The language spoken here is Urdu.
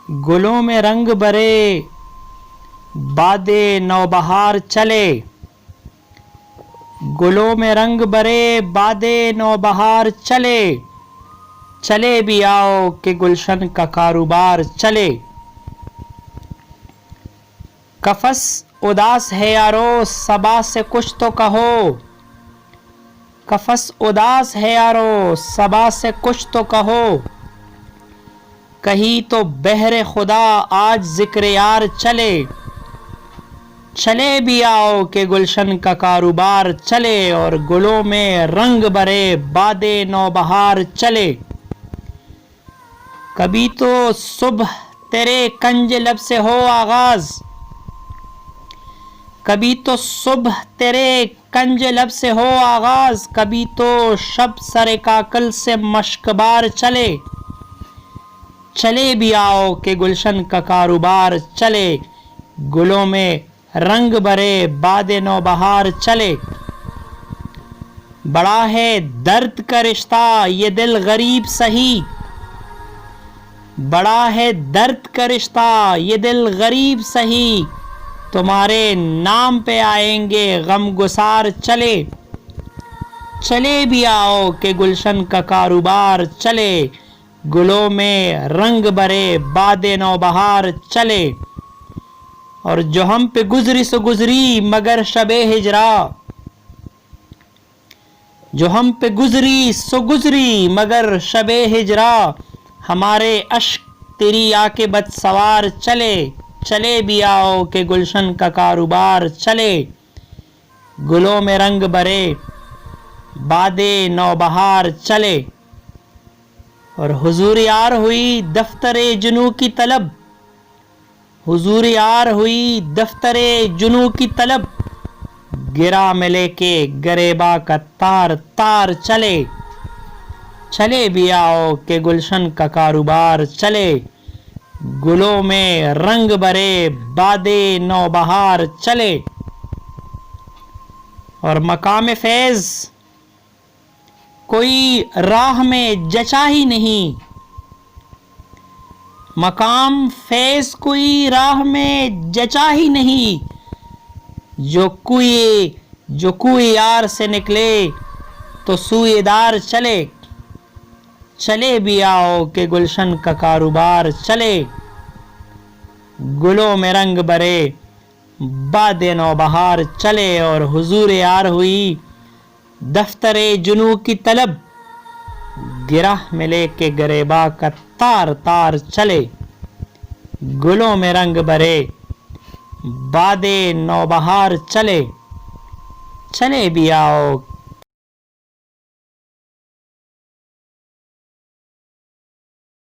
گلوں میں رنگ برے باد نوبہار چلے، گلوں میں رنگ برے باد نوبہار چلے، چلے بھی آؤ کہ گلشن کا کاروبار چلے۔ قفس اداس ہے یارو صبا سے کچھ تو کہو، قفس اداس ہے یارو صبا سے کچھ تو کہو، کہیں تو بہر خدا آج ذکر یار چلے، چلے بھی آؤ کہ گلشن کا کاروبار چلے اور گلوں میں رنگ برے باد نوبہار چلے۔ کبھی تو صبح تیرے کنج لب سے ہو آغاز، کبھی تو صبح تیرے کنج لب سے ہو آغاز، کبھی تو شب سر کاکل سے مشک بار چلے، چلے بھی آؤ کہ گلشن کا کاروبار چلے، گلوں میں رنگ برے باد نوبہار چلے۔ بڑا ہے درد کا رشتہ یہ دل غریب سہی، بڑا ہے درد کا رشتہ یہ دل غریب سہی، تمہارے نام پہ آئیں گے غم گسار چلے، چلے بھی آؤ کہ گلشن کا کاروبار چلے، گلوں میں رنگ برے باد نوبہار چلے۔ اور جو ہم پہ گزری سو گزری مگر شب ہجرا، جو ہم پہ گزری سو گزری مگر شب ہجرا، ہمارے اشک تیری آنکھ بد سوار چلے، چلے بھی آؤ کہ گلشن کا کاروبار چلے، گلوں میں رنگ برے باد نوبہار چلے۔ اور حضور یار ہوئی دفتر جنوں کی طلب، حضور یار ہوئی دفتر جنوں کی طلب، گرا میں لے کے گریباں کا تار تار چلے، چلے بھی آؤ کہ گلشن کا کاروبار چلے، گلوں میں رنگ برے باد نوبہار چلے۔ اور مقام فیض کوئی راہ میں جچا ہی نہیں، مقام فیض کوئی راہ میں جچا ہی نہیں، جو کوئی یار سے نکلے تو سوئے دار چلے، چلے بھی آؤ کہ گلشن کا کاروبار چلے، گلوں میں رنگ برے باد نوبہار چلے۔ اور حضور یار ہوئی دفتر جنوں کی طلب، گرہ میں لے کے گریباں کا تار تار چلے، گلوں میں رنگ برے باد نوبہار چلے، چلے بھی آؤ